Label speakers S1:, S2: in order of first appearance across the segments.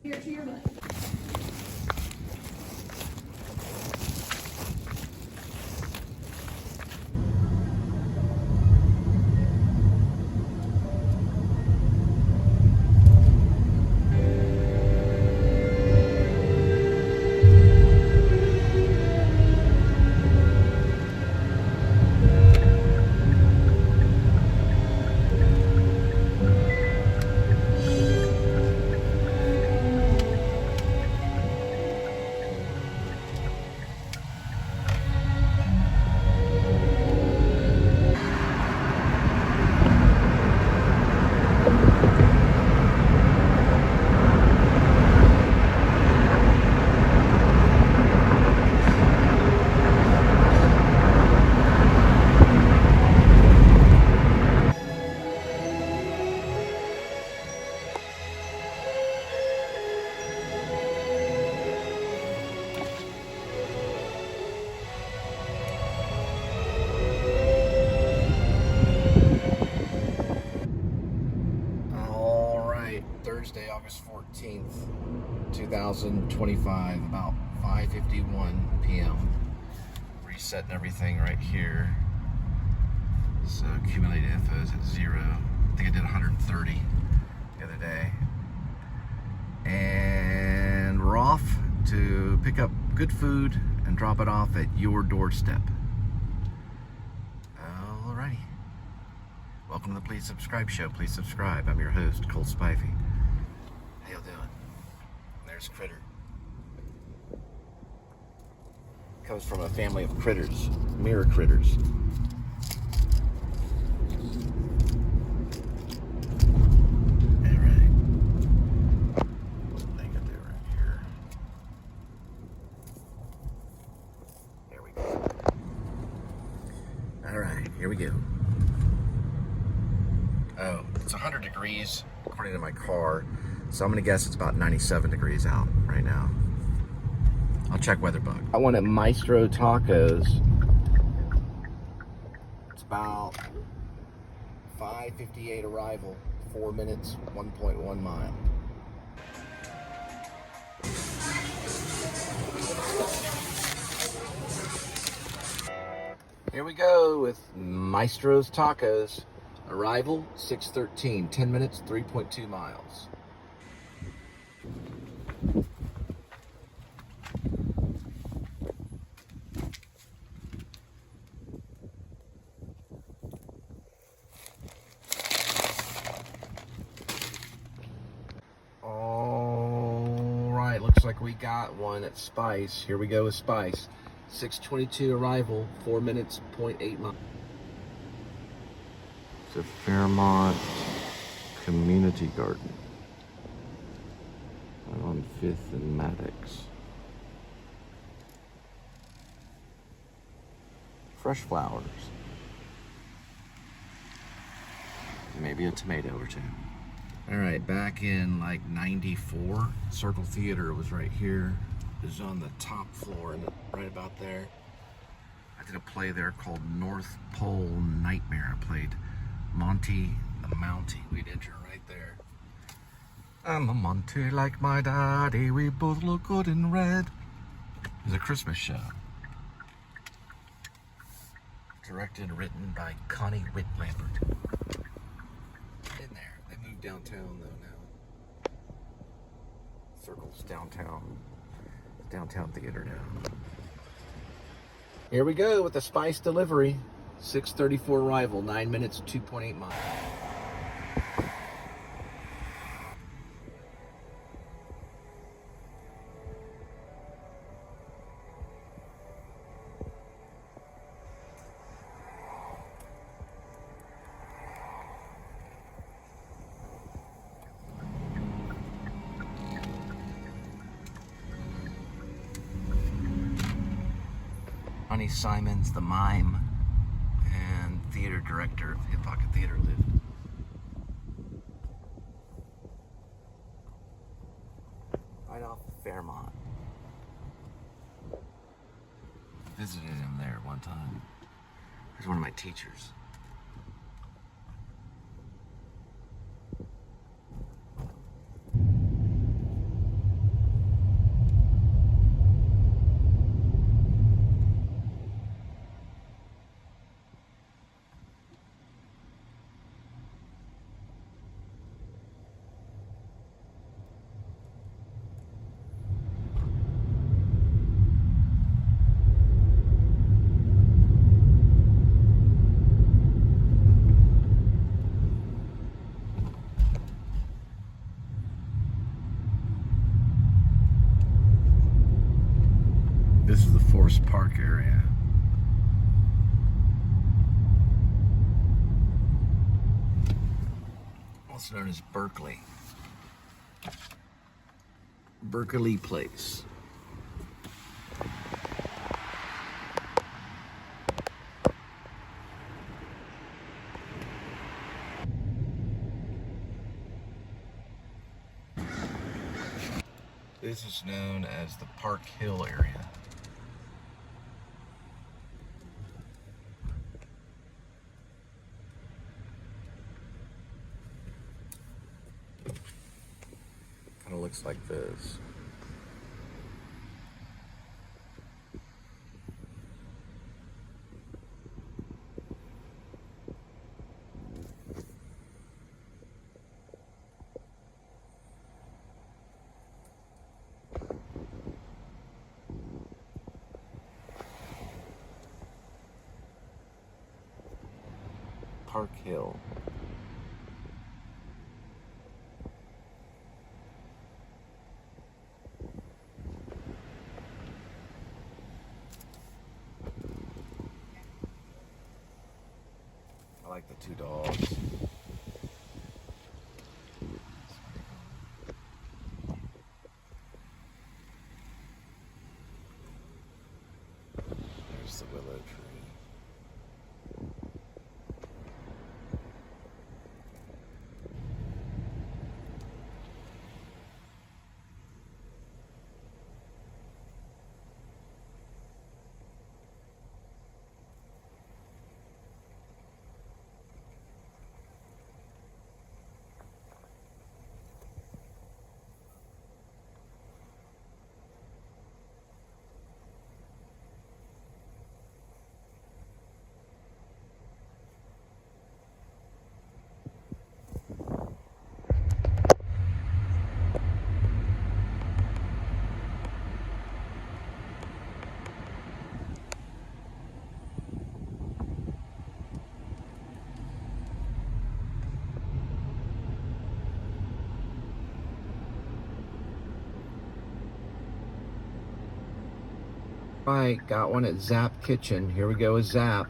S1: Here to your left.
S2: Thursday, August 14th, 2025, about 5:51 p.m. Resetting everything right here. So accumulated info is at 0. I think I did 130 the other day. And we're off to pick up good food and drop it off at your doorstep. Alrighty. Welcome to the Please Subscribe Show. Please subscribe. I'm your host, Cole Spivey. How y'all doing? There's Critter. Comes from a family of critters, mirror critters. Alright. What thing I do right here? There we go. Alright, here we go. Oh, it's 100 degrees according to my car, so I'm gonna guess it's about 97 degrees out right now. I'll check WeatherBug. I want at Maestro Tacos. It's about 5:58 arrival, 4 minutes, 1.1 mile. Here we go with Maestro's Tacos. Arrival, 6:13, 10 minutes, 3.2 miles. All right, looks like we got one at Spice. Here we go with Spice. 6:22 arrival, 4 minutes, 0.8 miles. The Fairmont Community Garden. I'm on 5th and Maddox. Fresh flowers. Maybe a tomato or two. All right, back in like 94, Circle Theater was right here. It was on the top floor, and right about there. I did a play there called North Pole Nightmare. I played Monty the Mountie. We'd enter right there. I'm a Monty like my daddy. We both look good in red. It was a Christmas show. Directed and written by Connie Whit-Lambert. In there. They moved downtown though now. Circle's downtown. Downtown theater now. Here we go with the Spice delivery. 6:34 arrival, 9 minutes, 2.8 miles. Johnny Simons, the mime and theater director of Hip Pocket Theater, lived. Right off of Fairmont. Visited him there one time. He's one of my teachers. This is the Forest Park area. Also known as Berkeley. Berkeley Place. This is known as the Park Hill area. Kind of looks like this. Park Hill. I like the two dogs. There's the willow tree. Right, got one at Zap Kitchen. Here we go with Zap.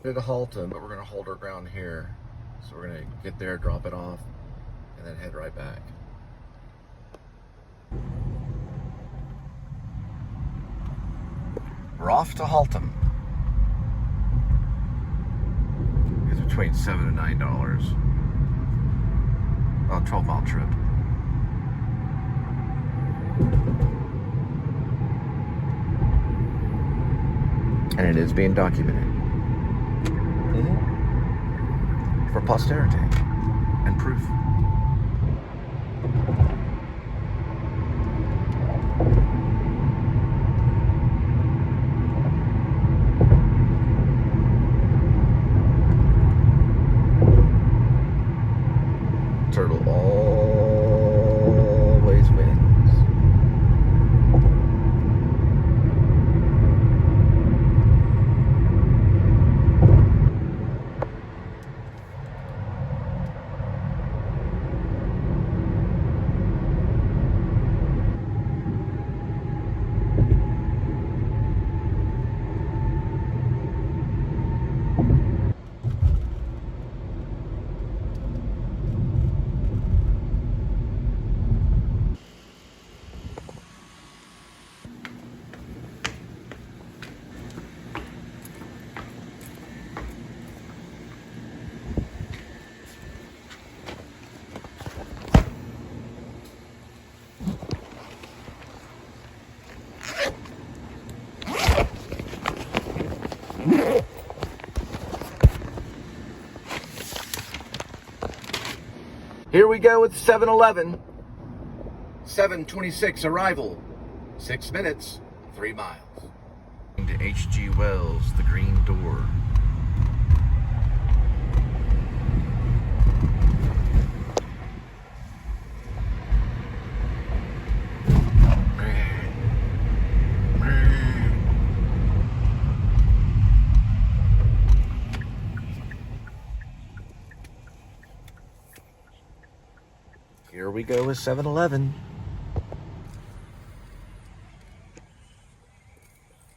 S2: We're to Halton, but we're gonna hold our ground here. So we're gonna get there, drop it off, and then head right back. We're off to Halton. It's between $7 and $9. About a 12-mile trip. And it is being documented. For posterity and proof. turtle always wins. Here we go with 7-Eleven. 7:26 arrival. 6 minutes, 3 miles. To H.G. Wells, The Green Door. Here we go with 7-Eleven.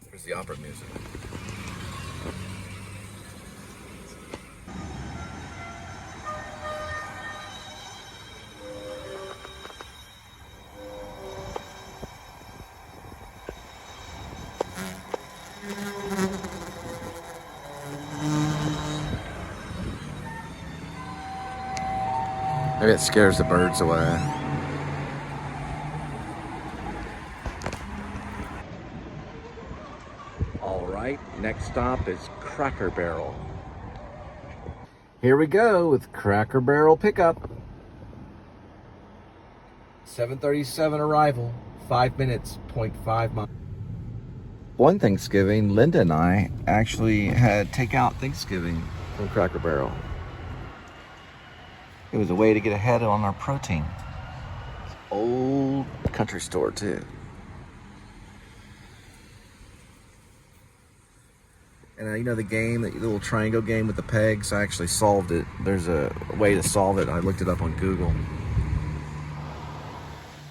S2: There's the opera music. Maybe it scares the birds away. All right, next stop is Cracker Barrel. Here we go with Cracker Barrel pickup. 7:37 arrival, 5 minutes, 0.5 miles. One Thanksgiving, Linda and I actually had takeout Thanksgiving from Cracker Barrel. It was a way to get ahead on our protein. Old country store too. And you know the game, the little triangle game with the pegs, I actually solved it. There's a way to solve it. I looked it up on Google.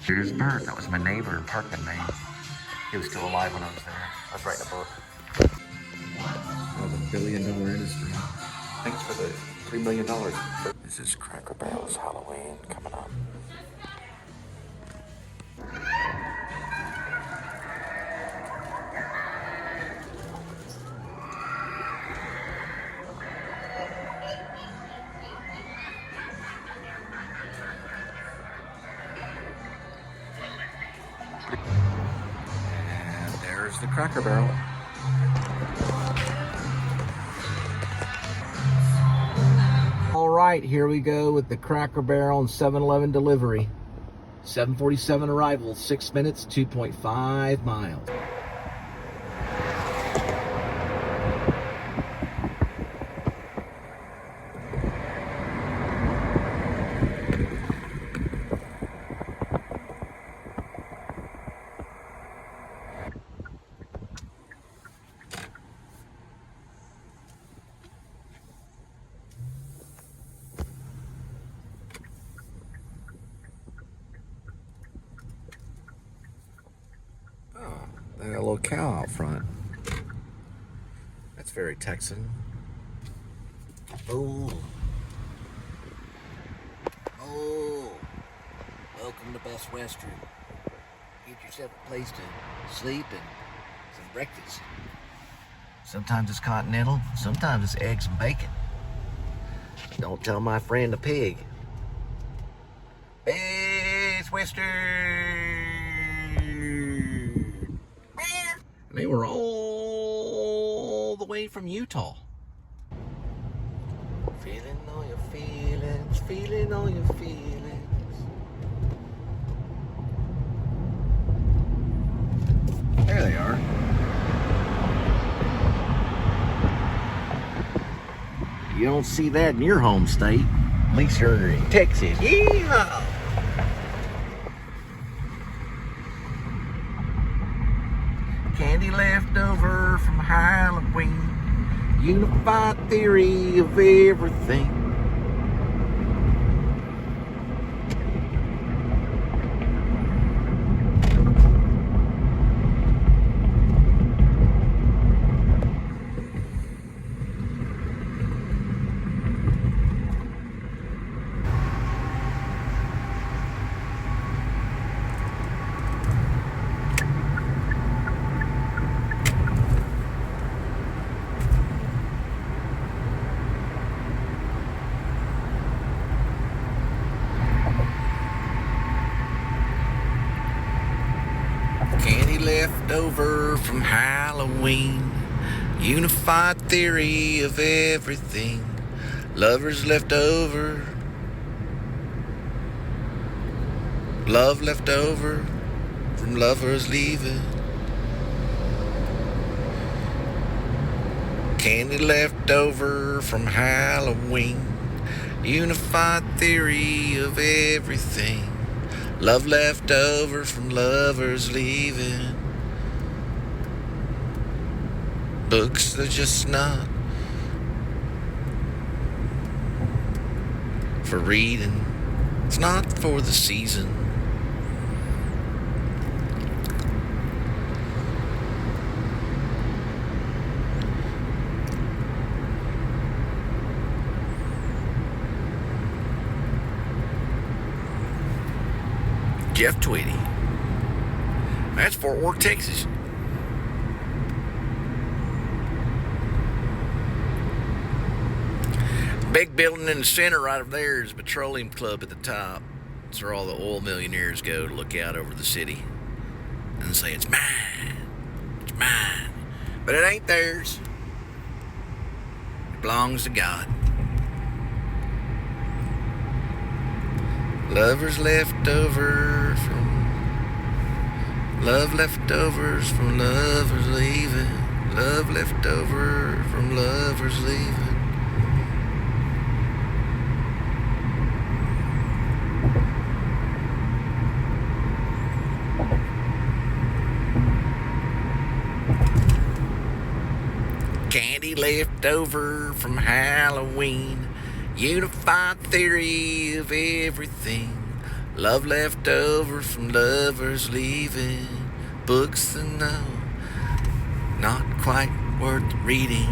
S2: Here's Bert. That was my neighbor in Parkman, Maine. He was still alive when I was there. I was writing a book. That was $1 billion industry. Thanks for the $3 million. This is Cracker Barrel's Halloween coming up. And there's the Cracker Barrel. All right, here we go with the Cracker Barrel and 7-Eleven delivery. 7:47 arrival, 6 minutes, 2.5 miles. They got a little cow out front. That's very Texan. Oh. Oh. Welcome to Best Western. Get yourself a place to sleep and some breakfast. Sometimes it's continental, sometimes it's eggs and bacon. Don't tell my friend the pig. Best Western. They were all the way from Utah. Feeling all your feelings, feeling all your feelings. There they are. You don't see that in your home state. At least you're in Texas. Yeehaw! Candy left over from Halloween. Unified theory of everything. Left over from Halloween. Unified theory of everything. Lovers left over. Love left over from lovers leaving. Candy left over from Halloween. Unified theory of everything. Love left over from lovers leaving. Books are just not for reading. It's not for the season. Jeff Tweedy. That's Fort Worth, Texas. Big building in the center right over there is a petroleum club at the top. It's where all the oil millionaires go to look out over the city and say, it's mine, it's mine. But it ain't theirs. It belongs to God. Lovers left over from love leftovers from lovers leaving. Love left over from lovers leaving. Candy left over from Halloween. Unified theory of everything. Love left over from lovers leaving. Books that no, not quite worth reading.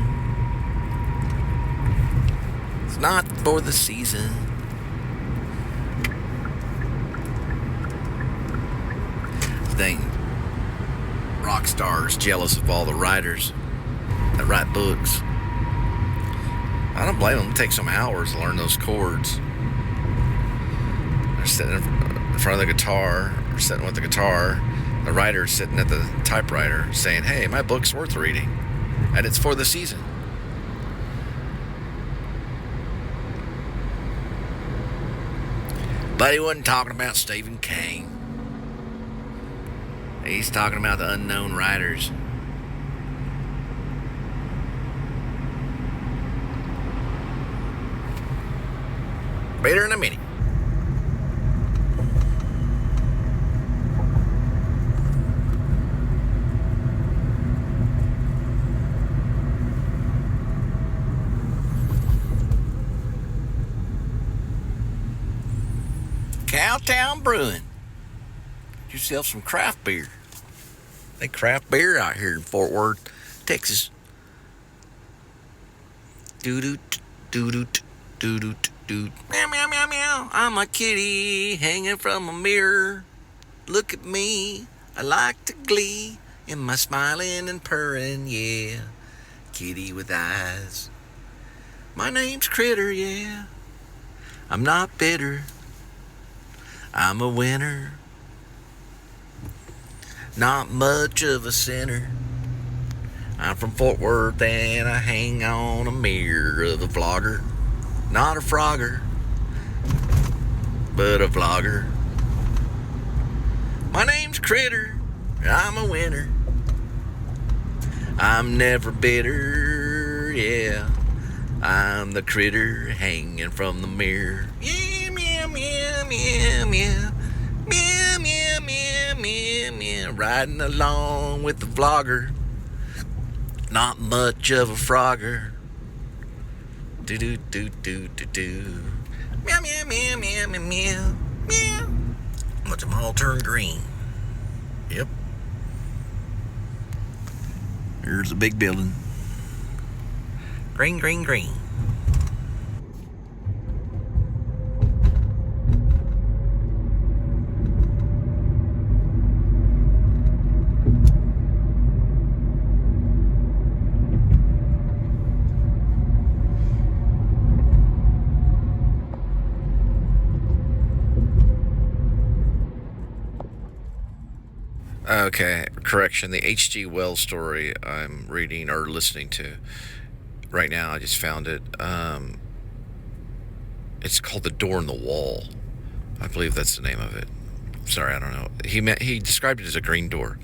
S2: It's not for the season. Dang, rock stars jealous of all the writers that write books. I don't blame them. It takes some hours to learn those chords. They're sitting in front of the guitar, or sitting with the guitar. The writer's sitting at the typewriter saying, hey, my book's worth reading. And it's for the season. But he wasn't talking about Stephen King. He's talking about the unknown writers. Later in a minute. Cowtown Brewing. Get yourself some craft beer. They craft beer out here in Fort Worth, Texas. Doo-doot, doo-doot, doo-doot. Dude, meow, meow, meow, meow. I'm a kitty hanging from a mirror. Look at me. I like to glee in my smiling and purring, yeah. Kitty with eyes. My name's Critter, yeah. I'm not bitter. I'm a winner. Not much of a sinner. I'm from Fort Worth and I hang on a mirror of a vlogger. Not a frogger, but a vlogger. My name's Critter, I'm a winner. I'm never bitter, yeah. I'm the critter hanging from the mirror. Meow, meow, meow, meow, meow. Meow, meow, meow, meow, meow. Riding along with the vlogger. Not much of a frogger. Do do do do do do. Meow, meow, meow, meow, meow, meow. Meow. Watch them all turn green. Yep. Here's a big building. Green, green, green. Okay, correction. The H.G. Wells story I'm reading or listening to right now, I just found it. It's called The Door in the Wall. I believe that's the name of it. Sorry, I don't know. He described it as a green door.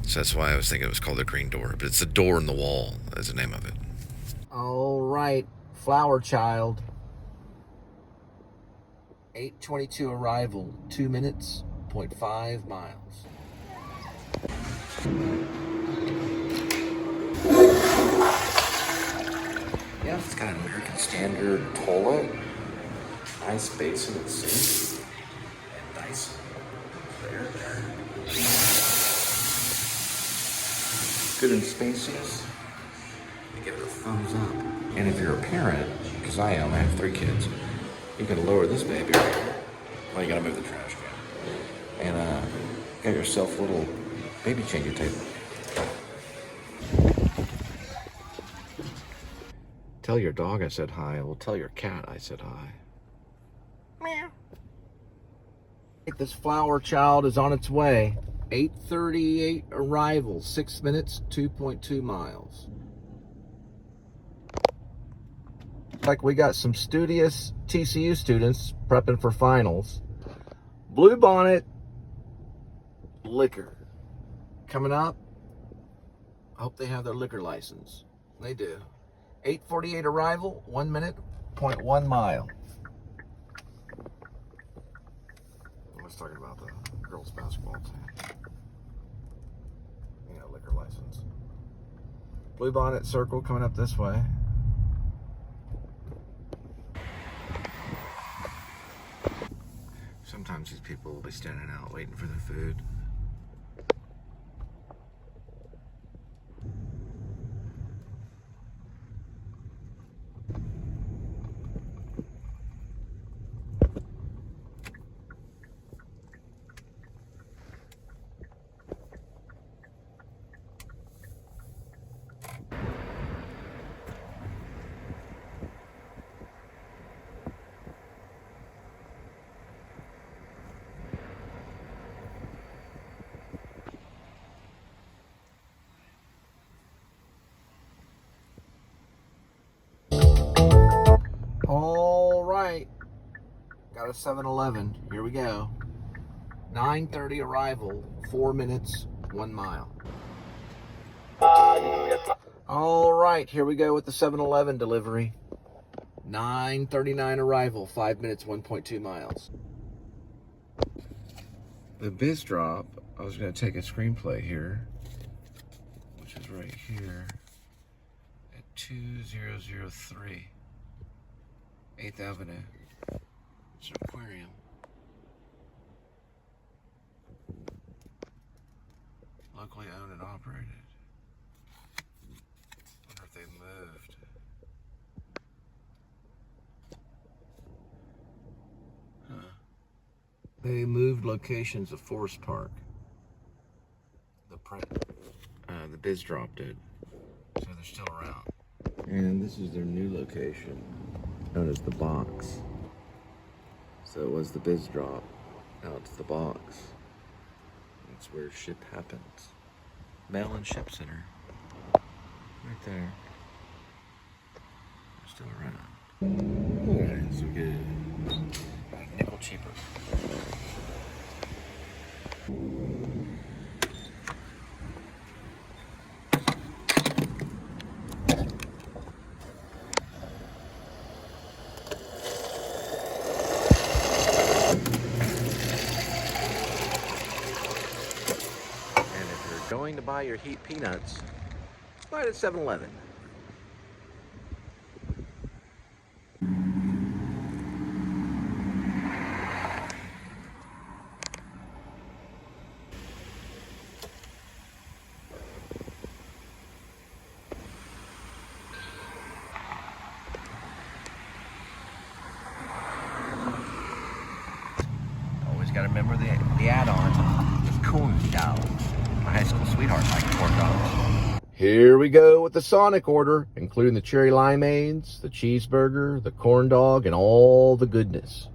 S2: So that's why I was thinking it was called a green door. But it's The Door in the Wall is the name of it. All right, Flower Child. 8:22 arrival, 2 minutes, 0.5 miles. Yeah, it's got an American Standard toilet, nice basin and sink, and nice there. Good and spacious. You give it a thumbs up. And if you're a parent, because I am, I have 3 kids, you can lower this baby right here. Well, you gotta move the trash can. And get yourself a little baby changer table. Tell your dog I said hi. Well, tell your cat I said hi. Meow. This Flower Child is on its way. 8:38 arrival, 6 minutes, 2.2 miles. Like we got some studious TCU students prepping for finals. Bluebonnet liquor coming up. I hope they have their liquor license. They do. 8:48 arrival, 1 minute, 0.1 mile. I was talking about the girls' basketball team. Yeah, liquor license. Bluebonnet Circle coming up this way. Sometimes these people will be standing out waiting for their food. All right, got a 7-Eleven. Here we go. 9:30 arrival, 4 minutes, 1 mile. All right, here we go with the 7-Eleven delivery. 9:39 arrival, 5 minutes, 1.2 miles. The Biz Drop, I was going to take a screenplay here, which is right here at 2003 8th Avenue. It's an aquarium. Locally owned and operated. Wonder if they moved. Huh. They moved locations of Forest Park. The Biz Drop did. So they're still around. And this is their new location, known as The Box. So it was the Biz Drop. Now it's The Box. That's where ship happens. Mail and Ship Center. Right there. They're still around. Alright, so we get a nickel cheaper. buy your heat peanuts, buy it at 7-Eleven. Got to remember the add-on with corn dogs. My high school sweetheart liked corn dogs. Here we go with the Sonic order, including the cherry limeades, the cheeseburger, the corn dog, and all the goodness.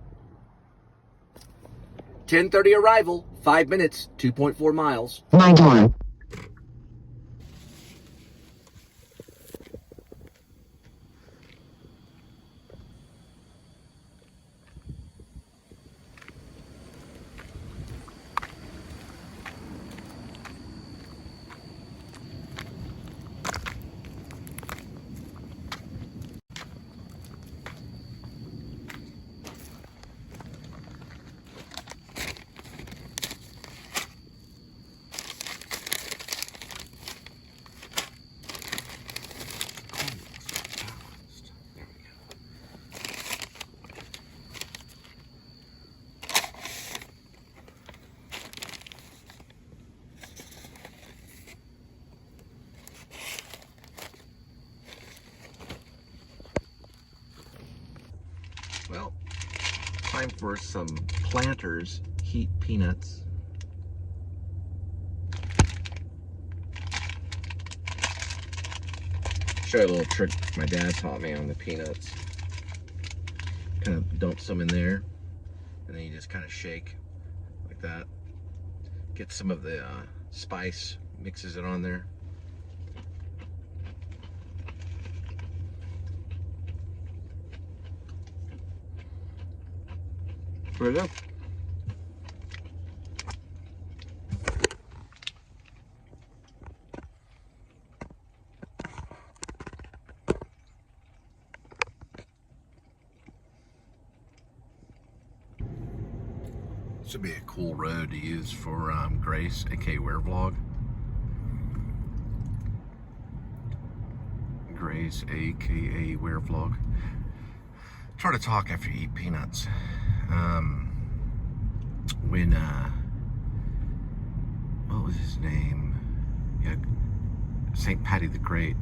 S2: 10:30 arrival, 5 minutes, 2.4 miles. My door. Well, time for some Planters heat peanuts. Show you a little trick my dad taught me on the peanuts. Kind of dump some in there, and then you just kind of shake like that. Get some of the spice, mixes it on there. There we go. This would be a cool road to use for Grace, aka Wear Vlog. Grace, aka Wear Vlog. Try to talk after you eat peanuts. When what was his name? Yeah, St. Patty the Great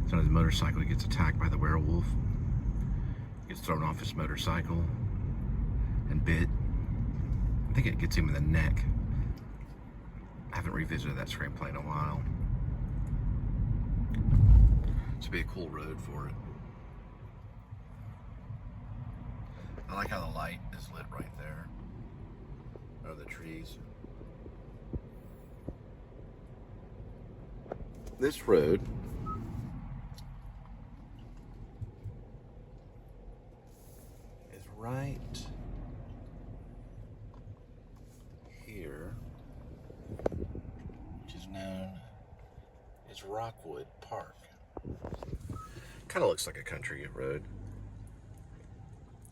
S2: is on his motorcycle. He gets attacked by the werewolf. Gets thrown off his motorcycle and bit. I think it gets him in the neck. I haven't revisited that screenplay in a while. This would be a cool road for it. I like how the light is lit right there. Or the trees. This road is right here, which is known as Rockwood Park. Kind of looks like a country road.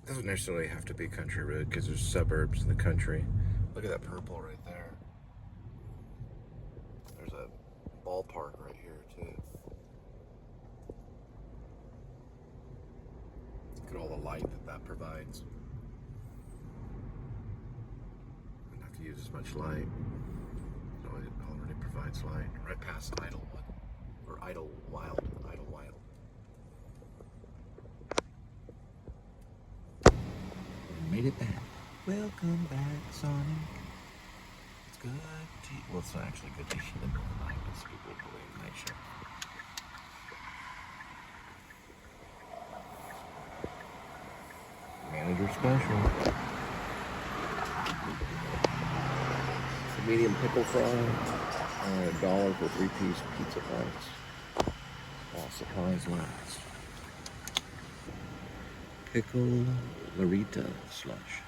S2: Doesn't necessarily have to be a country road because there's suburbs in the country. Look at that purple right there. There's a ballpark right here too. Look at all the light that provides. Don't have to use as much light. So it already provides light. Right past Idlewood. Or Idlewild. Made it back. Welcome back, Sonic. It's good to you. Well, it's not actually good to you in the middle of the night, but it's people probably in the night shift. Manager special. It's a medium pickle fry. $1 for 3-piece pizza bites. While supplies last. Pickle Larita slush.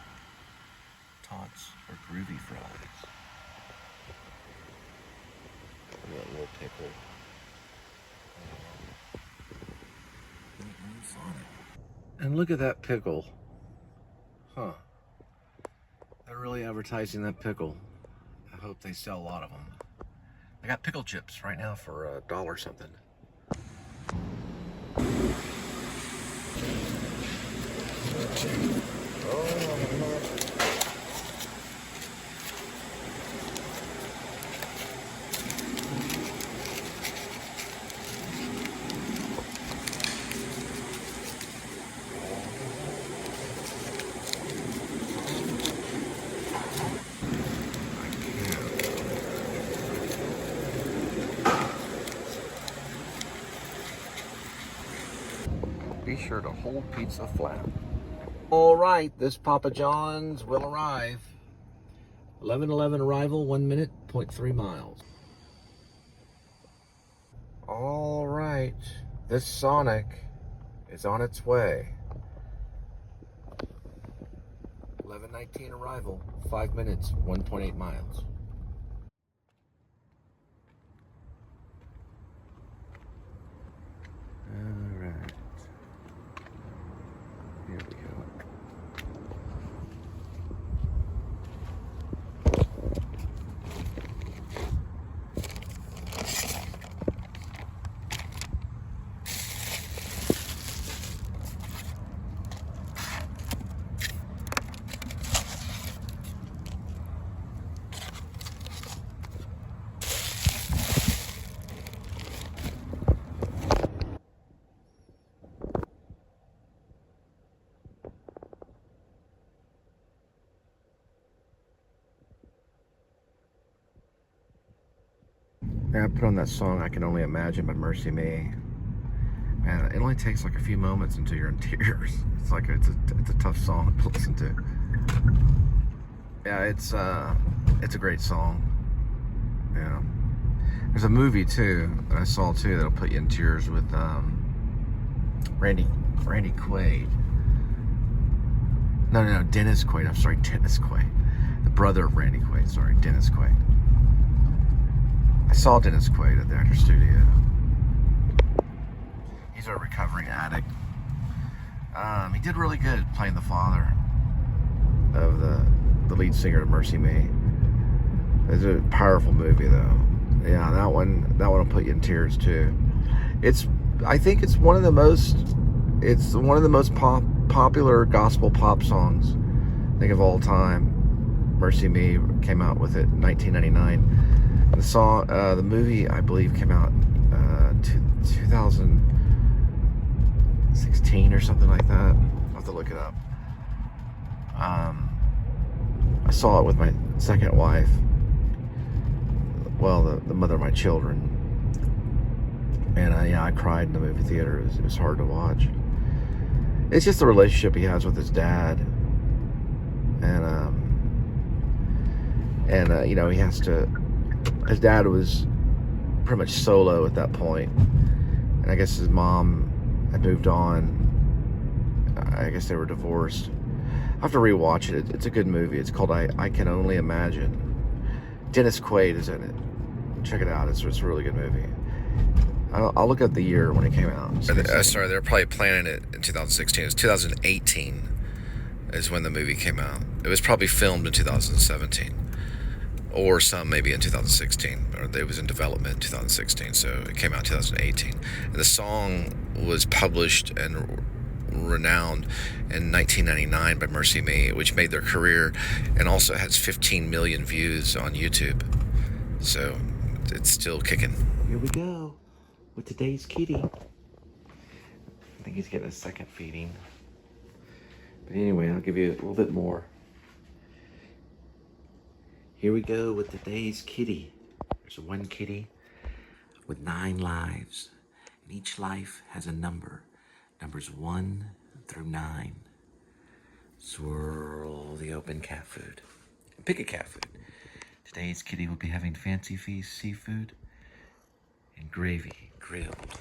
S2: Tots or groovy fries. Look at that little pickle. And look at that pickle. Huh. They're really advertising that pickle. I hope they sell a lot of them. They got pickle chips right now for $1 something. Be sure to hold pizza flat. All right, this Papa John's will arrive. 11:11 arrival, 1 minute, 0.3 miles. All right, this Sonic is on its way. 11:19 arrival, 5 minutes, 1.8 miles. All right, here we go. Yeah, I put on that song "I Can Only Imagine" by Mercy Me. Man, it only takes like a few moments until you're in tears. It's like it's a tough song to listen to. Yeah, it's a great song. Yeah, there's a movie too that I saw too that'll put you in tears with Randy Quaid. No, Dennis Quaid. I'm sorry, Dennis Quaid, the brother of Randy Quaid. Sorry, Dennis Quaid. I saw Dennis Quaid at the Actors Studio. He's a recovering addict. He did really good playing the father of the lead singer of Mercy Me. It's a powerful movie though. Yeah, that one will put you in tears too. I think it's one of the most popular gospel pop songs I think of all time. Mercy Me came out with it in 1999. The song, the movie, I believe, came out 2016 or something like that. I'll have to look it up. I saw it with my second wife. Well, the mother of my children. And I cried in the movie theater. It was hard to watch. It's just the relationship he has with his dad. And he has to... His dad was pretty much solo at that point, and I guess his mom had moved on. I guess they were divorced. I have to rewatch it. It's a good movie. It's called I Can Only Imagine. Dennis Quaid is in it. Check it out. It's a really good movie. I'll look up the year when it came out. Sorry, they're probably planning it in 2016. It was 2018 is when the movie came out. It was probably filmed in 2017. Or some maybe in 2016, or it was in development in 2016, so it came out in 2018. And the song was published and renowned in 1999 by Mercy Me, which made their career, and also has 15 million views on YouTube. So it's still kicking. Here we go with today's kitty. I think he's getting a second feeding. But anyway, I'll give you a little bit more. Here we go with today's kitty. There's one kitty with 9 lives, and each life has a number. Numbers 1 through 9. Swirl the open cat food. Pick a cat food. Today's kitty will be having fancy feast seafood and gravy grilled.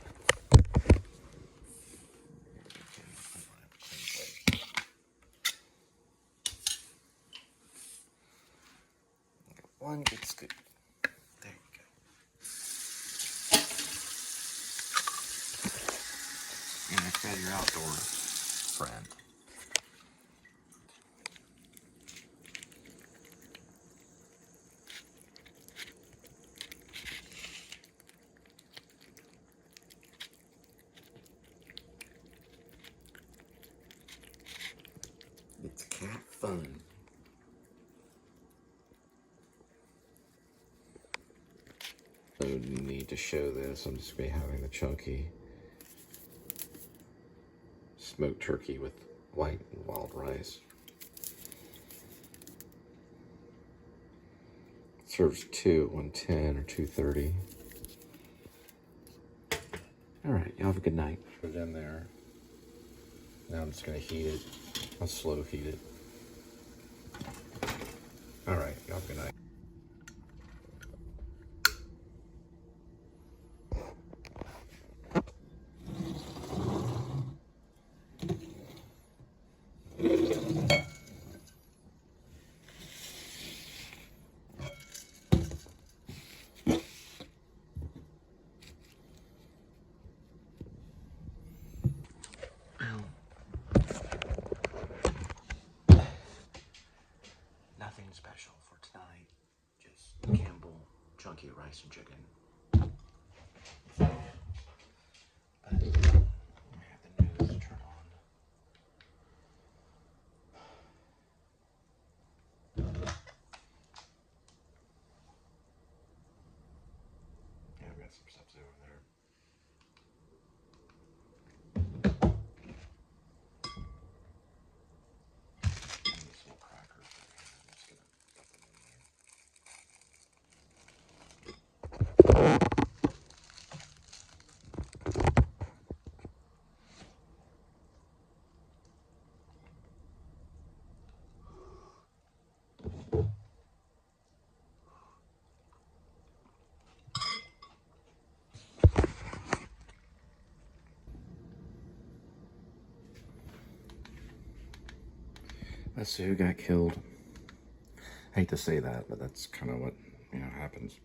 S2: One good scoop. There you go. And I fed your outdoor friend. cat fun. No need to show this. I'm just going to be having the chunky smoked turkey with white and wild rice. Serves 2 at 110 or 230. All right, y'all have a good night. Put it in there. Now I'm just going to heat it. I'll slow heat it. All right, y'all have a good night. Nothing special for tonight, just Campbell chunky rice and chicken. But I have the news to turn on. Yeah, I've got some stuff over there. And these little crackers right here. I'm just gonna dump them in there. Let's see who got killed. I hate to say that, but that's kind of what, happens.